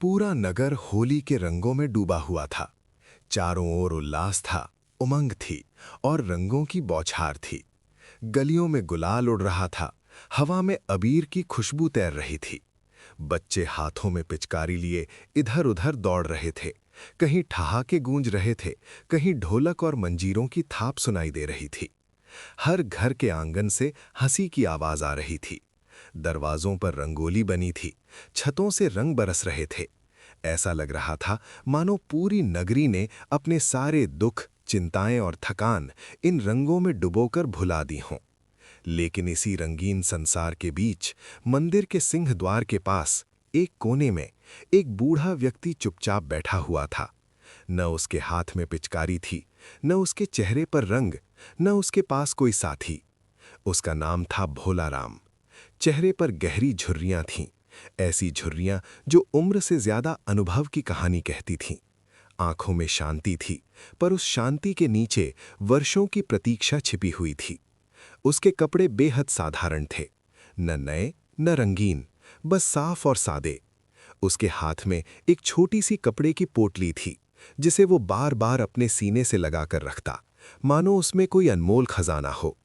पूरा नगर होली के रंगों में डूबा हुआ था। चारों ओर उल्लास था, उमंग थी और रंगों की बौछार थी। गलियों में गुलाल उड़ रहा था, हवा में अबीर की खुशबू तैर रही थी। बच्चे हाथों में पिचकारी लिए इधर-उधर दौड़ रहे थे। कहीं ठहाके गूंज रहे थे, कहीं ढोलक और मंजीरों की थाप सुनाई दे रही थी। हर घर के आंगन से हंसी की आवाज आ रही थी। दरवाजों पर रंगोली बनी थी, छतों से रंग बरस रहे थे। ऐसा लग रहा था मानो पूरी नगरी ने अपने सारे दुख, चिंताएं और थकान इन रंगों में डुबोकर भुला दी हों। लेकिन इसी रंगीन संसार के बीच, मंदिर के सिंह द्वार के पास एक कोने में एक बूढ़ा व्यक्ति चुपचाप बैठा हुआ था। न उसके हाथ में पिचकारी थी, न उसके चेहरे पर रंग, न उसके पास कोई साथी। उसका नाम था भोला राम। चेहरे पर गहरी झुर्रियां थीं, ऐसी झुर्रियां जो उम्र से ज्यादा अनुभव की कहानी कहती थीं। आंखों में शांति थी, पर उस शांति के नीचे वर्षों की प्रतीक्षा छिपी हुई थी। उसके कपड़े बेहद साधारण थे, न नए न रंगीन, बस साफ और सादे। उसके हाथ में एक छोटी सी कपड़े की पोटली थी, जिसे वो बार बार अपने सीने से लगाकर रखता, मानो उसमें कोई अनमोल खजाना हो।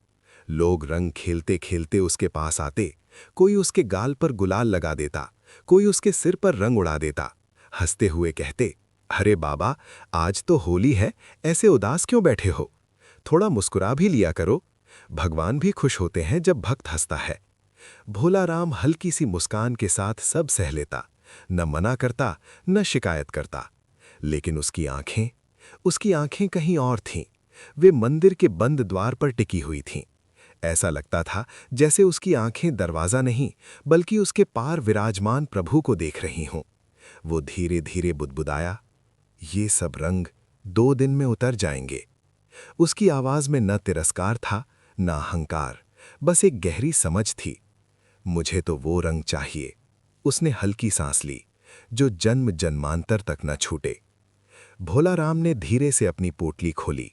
लोग रंग खेलते खेलते उसके पास आते, कोई उसके गाल पर गुलाल लगा देता, कोई उसके सिर पर रंग उड़ा देता। हंसते हुए कहते, अरे बाबा, आज तो होली है, ऐसे उदास क्यों बैठे हो? थोड़ा मुस्कुरा भी लिया करो। भगवान भी खुश होते हैं जब भक्त हंसता है। भोला राम हल्की सी मुस्कान के साथ सब सह लेता, न मना करता न शिकायत करता। लेकिन उसकी आंखें कहीं और थीं। वे मंदिर के बंद द्वार पर टिकी हुई थीं। ऐसा लगता था जैसे उसकी आंखें दरवाजा नहीं, बल्कि उसके पार विराजमान प्रभु को देख रही हों। वो धीरे धीरे बुदबुदाया, ये सब रंग 2 दिन में उतर जाएंगे। उसकी आवाज में न तिरस्कार था, न अहंकार, बस एक गहरी समझ थी। मुझे तो वो रंग चाहिए, उसने हल्की सांस ली, जो जन्म जन्मांतर तक न छूटे। भोला राम ने धीरे से अपनी पोटली खोली।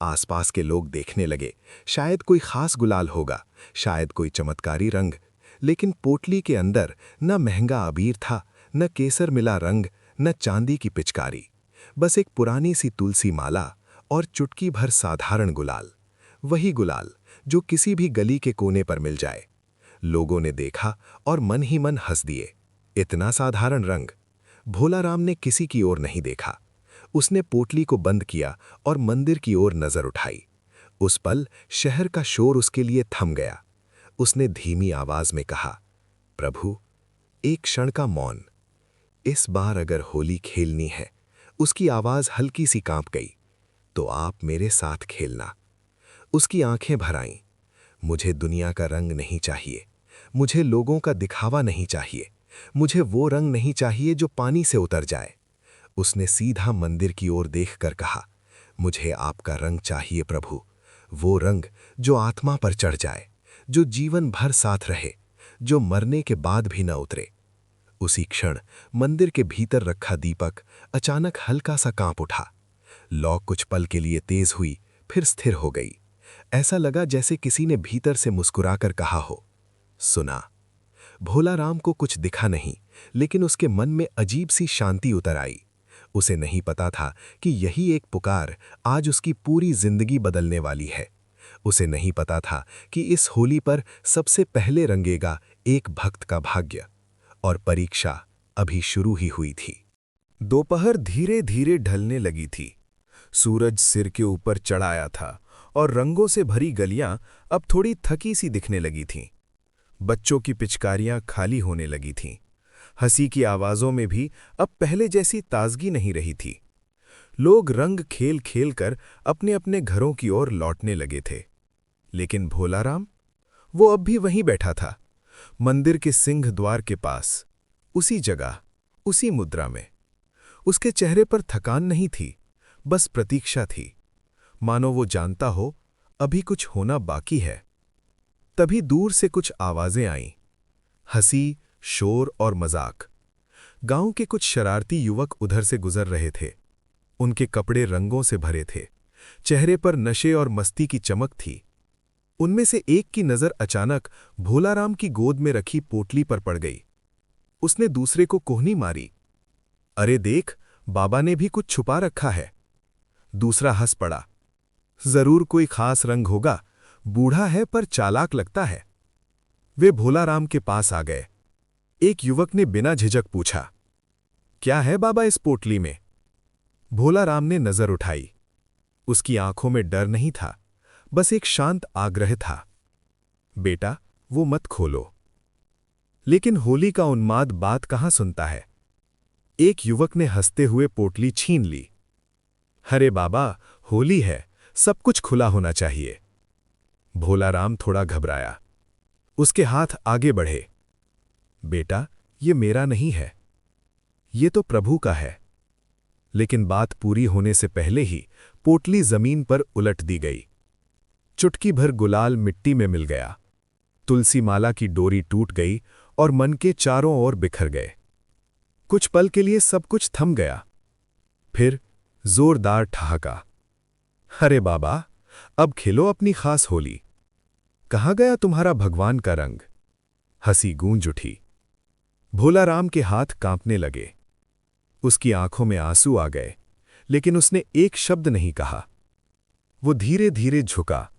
आसपास के लोग देखने लगे, शायद कोई खास गुलाल होगा, शायद कोई चमत्कारी रंग। लेकिन पोटली के अंदर न महंगा अबीर था, न केसर मिला रंग, न चांदी की पिचकारी। बस एक पुरानी सी तुलसी माला और चुटकी भर साधारण गुलाल। वही गुलाल जो किसी भी गली के कोने पर मिल जाए। लोगों ने देखा और मन ही मन हंस दिए। इतना साधारण रंग। भोला राम ने किसी की ओर नहीं देखा। उसने पोटली को बंद किया और मंदिर की ओर नजर उठाई। उस पल शहर का शोर उसके लिए थम गया। उसने धीमी आवाज में कहा, प्रभु, एक क्षण का मौन। इस बार अगर होली खेलनी है, उसकी आवाज हल्की सी कांप गई, तो आप मेरे साथ खेलना। उसकी आंखें भर आईं। मुझे दुनिया का रंग नहीं चाहिए, मुझे लोगों का दिखावा नहीं चाहिए, मुझे वो रंग नहीं चाहिए जो पानी से उतर जाए। उसने सीधा मंदिर की ओर देखकर कहा, मुझे आपका रंग चाहिए प्रभु, वो रंग जो आत्मा पर चढ़ जाए, जो जीवन भर साथ रहे, जो मरने के बाद भी न उतरे। उसी क्षण मंदिर के भीतर रखा दीपक अचानक हल्का सा कांप उठा। लौ कुछ पल के लिए तेज हुई, फिर स्थिर हो गई। ऐसा लगा जैसे किसी ने भीतर से मुस्कुराकर कहा हो, सुना। भोला राम को कुछ दिखा नहीं, लेकिन उसके मन में अजीब सी शांति उतर आई। उसे नहीं पता था कि यही एक पुकार आज उसकी पूरी जिंदगी बदलने वाली है। उसे नहीं पता था कि इस होली पर सबसे पहले रंगेगा एक भक्त का भाग्य। और परीक्षा अभी शुरू ही हुई थी। दोपहर धीरे धीरे ढलने लगी थी। सूरज सिर के ऊपर चढ़ाया था और रंगों से भरी गलियां अब थोड़ी थकी सी दिखने लगी थीं। बच्चों की पिचकारियां खाली होने लगी थीं। हंसी की आवाजों में भी अब पहले जैसी ताजगी नहीं रही थी। लोग रंग खेल खेल कर अपने अपने घरों की ओर लौटने लगे थे। लेकिन भोला राम, वो अब भी वहीं बैठा था, मंदिर के सिंह द्वार के पास, उसी जगह, उसी मुद्रा में। उसके चेहरे पर थकान नहीं थी, बस प्रतीक्षा थी, मानो वो जानता हो अभी कुछ होना बाकी है। तभी दूर से कुछ आवाजें आईं, हंसी, शोर और मजाक। गांव के कुछ शरारती युवक उधर से गुजर रहे थे। उनके कपड़े रंगों से भरे थे, चेहरे पर नशे और मस्ती की चमक थी। उनमें से एक की नजर अचानक भोला राम की गोद में रखी पोटली पर पड़ गई। उसने दूसरे को कोहनी मारी, अरे देख, बाबा ने भी कुछ छुपा रखा है। दूसरा हंस पड़ा। जरूर कोई खास रंग होगा, बूढ़ा है पर चालाक लगता है। वे भोलाराम के पास आ गए। एक युवक ने बिना झिझक पूछा, क्या है बाबा इस पोटली में? भोलाराम ने नजर उठाई। उसकी आंखों में डर नहीं था, बस एक शांत आग्रह था। बेटा, वो मत खोलो। लेकिन होली का उन्माद बात कहाँ सुनता है। एक युवक ने हंसते हुए पोटली छीन ली। अरे बाबा, होली है, सब कुछ खुला होना चाहिए। भोलाराम थोड़ा घबराया। उसके हाथ आगे बढ़े। बेटा, ये मेरा नहीं है, ये तो प्रभु का है। लेकिन बात पूरी होने से पहले ही पोटली जमीन पर उलट दी गई। चुटकी भर गुलाल मिट्टी में मिल गया। तुलसी माला की डोरी टूट गई और मन के चारों ओर बिखर गए। कुछ पल के लिए सब कुछ थम गया। फिर जोरदार ठहाका। अरे बाबा, अब खेलो अपनी खास होली। कहाँ गया तुम्हारा भगवान का रंग? हंसी गूंज उठी। भोलाराम के हाथ कांपने लगे। उसकी आंखों में आंसू आ गए, लेकिन उसने एक शब्द नहीं कहा। वो धीरे धीरे झुका,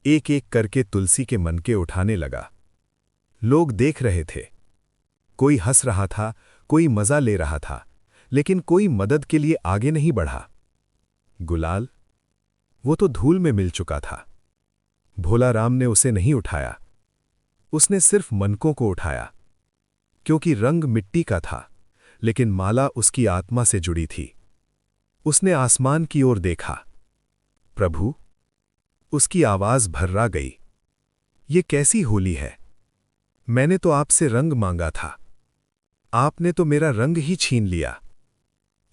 एक एक करके तुलसी के मनके उठाने लगा। लोग देख रहे थे। कोई हंस रहा था, कोई मजा ले रहा था, लेकिन कोई मदद के लिए आगे नहीं बढ़ा। गुलाल, वो तो धूल में मिल चुका था। भोलाराम ने उसे नहीं उठाया, उसने सिर्फ मनकों को उठाया। क्योंकि रंग मिट्टी का था, लेकिन माला उसकी आत्मा से जुड़ी थी। उसने आसमान की ओर देखा। प्रभु, उसकी आवाज भर्रा गई। ये कैसी होली है? मैंने तो आपसे रंग मांगा था, आपने तो मेरा रंग ही छीन लिया।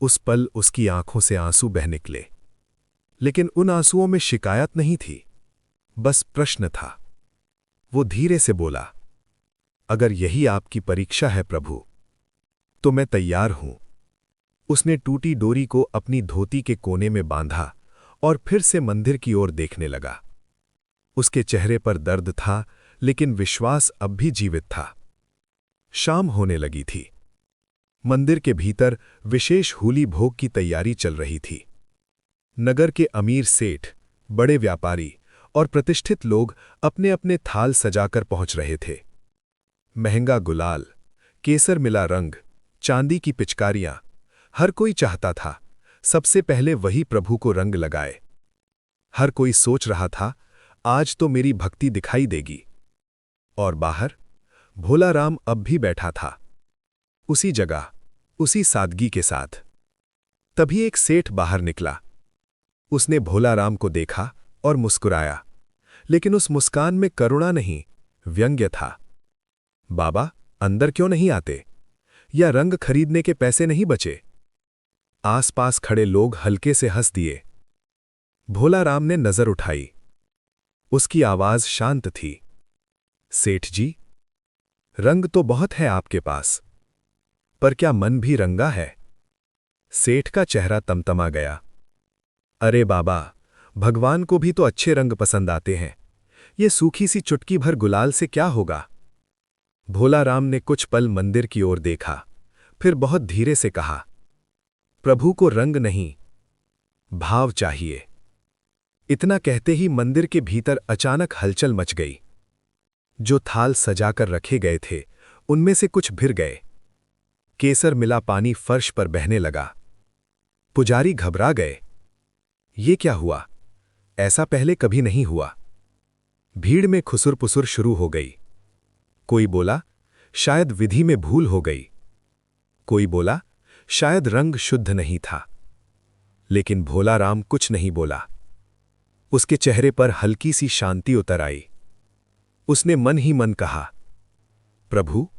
उस पल उसकी आंखों से आंसू बह निकले, लेकिन उन आंसुओं में शिकायत नहीं थी, बस प्रश्न था। वो धीरे से बोला, अगर यही आपकी परीक्षा है प्रभु, तो मैं तैयार हूं। उसने टूटी डोरी को अपनी धोती के कोने में बांधा और फिर से मंदिर की ओर देखने लगा। उसके चेहरे पर दर्द था, लेकिन विश्वास अब भी जीवित था। शाम होने लगी थी। मंदिर के भीतर विशेष होली भोग की तैयारी चल रही थी। नगर के अमीर सेठ, बड़े व्यापारी और प्रतिष्ठित लोग अपने अपने थाल सजाकर पहुंच रहे थे। महंगा गुलाल, केसर मिला रंग, चांदी की पिचकारियां, हर कोई चाहता था सबसे पहले वही प्रभु को रंग लगाए। हर कोई सोच रहा था, आज तो मेरी भक्ति दिखाई देगी। और बाहर भोलाराम अब भी बैठा था, उसी जगह, उसी सादगी के साथ। तभी एक सेठ बाहर निकला। उसने भोलाराम को देखा और मुस्कुराया, लेकिन उस मुस्कान में करुणा नहीं, व्यंग्य था। बाबा, अंदर क्यों नहीं आते? या रंग खरीदने के पैसे नहीं बचे? आसपास खड़े लोग हल्के से हंस दिए। भोलाराम ने नजर उठाई। उसकी आवाज शांत थी। सेठ जी, रंग तो बहुत है आपके पास, पर क्या मन भी रंगा है? सेठ का चेहरा तमतमा गया। अरे बाबा, भगवान को भी तो अच्छे रंग पसंद आते हैं, ये सूखी सी चुटकी भर गुलाल से क्या होगा? भोलाराम ने कुछ पल मंदिर की ओर देखा, फिर बहुत धीरे से कहा, प्रभु को रंग नहीं, भाव चाहिए। इतना कहते ही मंदिर के भीतर अचानक हलचल मच गई। जो थाल सजाकर रखे गए थे, उनमें से कुछ भिर गए। केसर मिला पानी फर्श पर बहने लगा। पुजारी घबरा गए। ये क्या हुआ? ऐसा पहले कभी नहीं हुआ। भीड़ में खुसुर-पुसुर शुरू हो गई। कोई बोला, शायद विधि में भूल हो गई। कोई बोला, शायद रंग शुद्ध नहीं था। लेकिन भोलाराम कुछ नहीं बोला। उसके चेहरे पर हल्की सी शांति उतर आई। उसने मन ही मन कहा, प्रभु,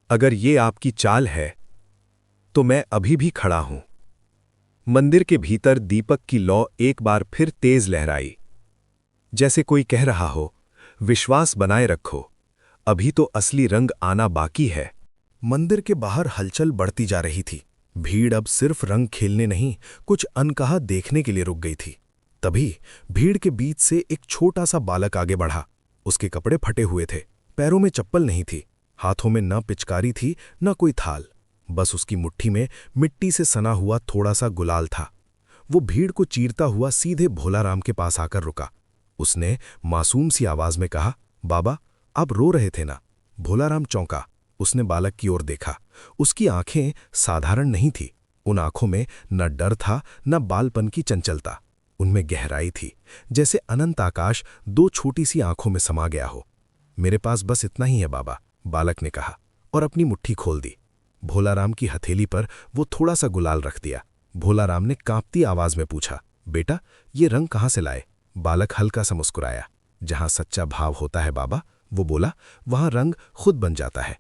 अगर ये आपकी चाल है, तो मैं अभी भी खड़ा हूं। मंदिर के भीतर दीपक की लौ एक बार फिर तेज लहराई, जैसे कोई कह रहा हो, विश्वास बनाए रखो, अभी तो असली रंग आना बाकी है। मंदिर के बाहर हलचल बढ़ती जा रही थी। भीड़ अब सिर्फ रंग खेलने नहीं, कुछ अनकहा देखने के लिए रुक गई थी। तभी भीड़ के बीच से एक छोटा सा बालक आगे बढ़ा। उसके कपड़े फटे हुए थे, पैरों में चप्पल नहीं थी, हाथों में न पिचकारी थी न कोई थाल। बस उसकी मुट्ठी में मिट्टी से सना हुआ थोड़ा सा गुलाल था। वो भीड़ को चीरता हुआ सीधे भोलाराम के पास आकर रुका। उसने मासूम सी आवाज में कहा, बाबा, आप रो रहे थे ना? भोलाराम चौंका। उसने बालक की ओर देखा। उसकी आंखें साधारण नहीं थी। उन आंखों में न डर था न बालपन की चंचलता। उनमें गहराई थी, जैसे अनंत आकाश दो छोटी सी आंखों में समा गया हो। मेरे पास बस इतना ही है बाबा, बालक ने कहा और अपनी मुट्ठी खोल दी। भोलाराम की हथेली पर वो थोड़ा सा गुलाल रख दिया। भोलाराम ने कांपती आवाज में पूछा, बेटा, ये रंग कहाँ से लाए? बालक हल्का सा मुस्कुराया। जहां सच्चा भाव होता है बाबा, वो बोला, वहां रंग खुद बन जाता है।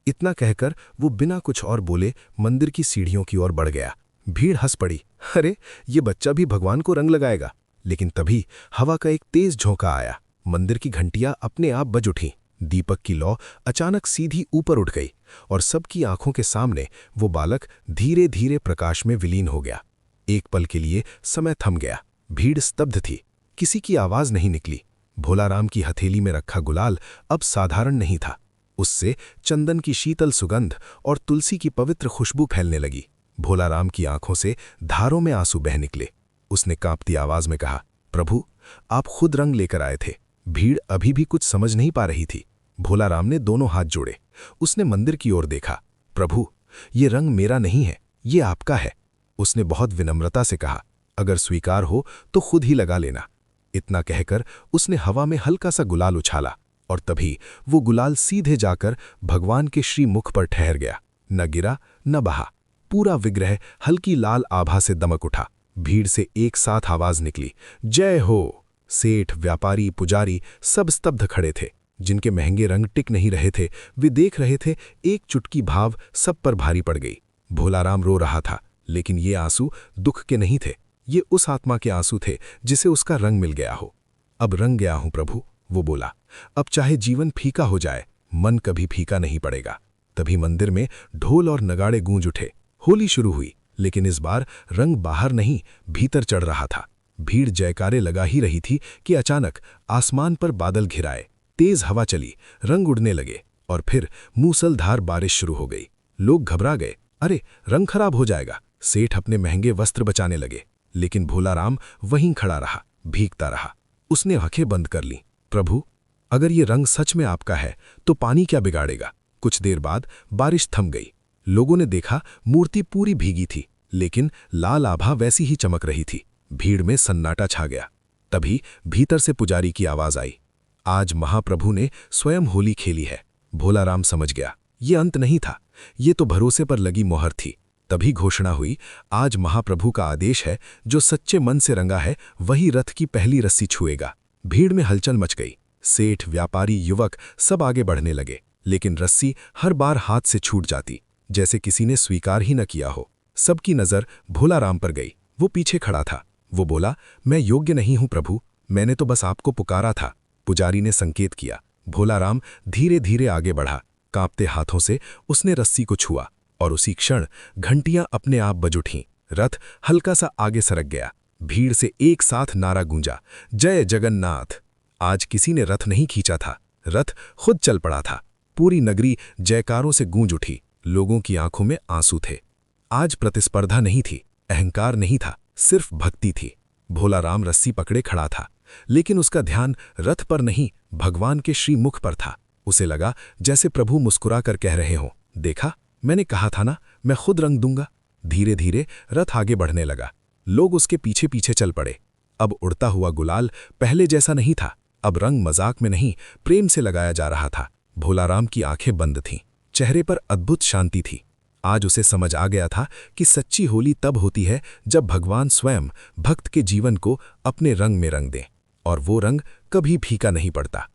इतना कहकर वो बिना कुछ और बोले मंदिर की सीढ़ियों की ओर बढ़ गया। भीड़ हंस पड़ी। अरे, ये बच्चा भी भगवान को रंग लगाएगा। लेकिन तभी हवा का एक तेज झोंका आया। मंदिर की घंटियां अपने आप बज उठीं। दीपक की लौ अचानक सीधी ऊपर उठ गई और सबकी आंखों के सामने वो बालक धीरे धीरे प्रकाश में विलीन हो गया। एक पल के लिए समय थम गया। भीड़ स्तब्ध थी। किसी की आवाज नहीं निकली। भोलाराम की हथेली में रखा गुलाल अब साधारण नहीं था। उससे चंदन की शीतल सुगंध और तुलसी की पवित्र खुशबू फैलने लगी। भोलाराम की आंखों से धारों में आंसू बह निकले। उसने कांपती आवाज में कहा, प्रभु, आप खुद रंग लेकर आए थे। भीड़ अभी भी कुछ समझ नहीं पा रही थी। भोलाराम ने दोनों हाथ जोड़े। उसने मंदिर की ओर देखा। प्रभु, ये रंग मेरा नहीं है, ये आपका है। उसने बहुत विनम्रता से कहा, अगर स्वीकार हो तो खुद ही लगा लेना। इतना कहकर उसने हवा में हल्का सा गुलाल उछाला और तभी वो गुलाल सीधे जाकर भगवान के श्रीमुख पर ठहर गया। न गिरा न बहा। पूरा विग्रह हल्की लाल आभा से दमक उठा। भीड़ से एक साथ आवाज निकली, जय हो। सेठ, व्यापारी, पुजारी सब स्तब्ध खड़े थे। जिनके महंगे रंग टिक नहीं रहे थे, वे देख रहे थे। एक चुटकी भाव सब पर भारी पड़ गई। भोलाराम रो रहा था, लेकिन ये आंसू दुख के नहीं थे। ये उस आत्मा के आंसू थे जिसे उसका रंग मिल गया हो। अब रंग गया हूं प्रभु, वो बोला। अब चाहे जीवन फीका हो जाए, मन कभी फीका नहीं पड़ेगा। तभी मंदिर में ढोल और नगाड़े गूंज उठे। होली शुरू हुई, लेकिन इस बार रंग बाहर नहीं, भीतर चढ़ रहा था। भीड़ जयकारे लगा ही रही थी कि अचानक आसमान पर बादल घिराए। तेज हवा चली, रंग उड़ने लगे और फिर मूसलधार बारिश शुरू हो गई। लोग घबरा गए। अरे, रंग खराब हो जाएगा। सेठ अपने महंगे वस्त्र बचाने लगे, लेकिन भोलाराम वहीं खड़ा रहा, भीगता रहा। उसने आंखें बंद कर लीं। प्रभु, अगर ये रंग सच में आपका है तो पानी क्या बिगाड़ेगा? कुछ देर बाद बारिश थम गई। लोगों ने देखा, मूर्ति पूरी भीगी थी, लेकिन लाल आभा वैसी ही चमक रही थी। भीड़ में सन्नाटा छा गया। तभी भीतर से पुजारी की आवाज आई, आज महाप्रभु ने स्वयं होली खेली है। भोलाराम समझ गया, ये अंत नहीं था, ये तो भरोसे पर लगी मोहर थी। तभी घोषणा हुई, आज महाप्रभु का आदेश है, जो सच्चे मन से रंगा है वही रथ की पहली रस्सी छुएगा। भीड़ में हलचल मच गई। सेठ, व्यापारी, युवक सब आगे बढ़ने लगे, लेकिन रस्सी हर बार हाथ से छूट जाती, जैसे किसी ने स्वीकार ही न किया हो। सबकी नजर भोलाराम पर गई। वो पीछे खड़ा था। वो बोला, मैं योग्य नहीं हूं प्रभु, मैंने तो बस आपको पुकारा था। पुजारी ने संकेत किया। भोलाराम धीरे धीरे आगे बढ़ा। कांपते हाथों से उसने रस्सी को छुआ और उसी क्षण घंटियां अपने आप बज उठीं। रथ हल्का सा आगे सरक गया। भीड़ से एक साथ नारा गूंजा, जय जगन्नाथ। आज किसी ने रथ नहीं खींचा था, रथ खुद चल पड़ा था। पूरी नगरी जयकारों से गूंज उठी। लोगों की आंखों में आंसू थे। आज प्रतिस्पर्धा नहीं थी, अहंकार नहीं था, सिर्फ भक्ति थी। भोलाराम रस्सी पकड़े खड़ा था, लेकिन उसका ध्यान रथ पर नहीं, भगवान के श्रीमुख पर था। उसे लगा जैसे प्रभु मुस्कुरा कर कह रहे हों, देखा, मैंने कहा था ना, मैं खुद रंग दूंगा। धीरे धीरे रथ आगे बढ़ने लगा। लोग उसके पीछे पीछे चल पड़े। अब उड़ता हुआ गुलाल पहले जैसा नहीं था। अब रंग मजाक में नहीं, प्रेम से लगाया जा रहा था। भोलाराम की आंखें बंद थीं, चेहरे पर अद्भुत शांति थी। आज उसे समझ आ गया था कि सच्ची होली तब होती है जब भगवान स्वयं भक्त के जीवन को अपने रंग में रंग दे, और वो रंग कभी फीका नहीं पड़ता।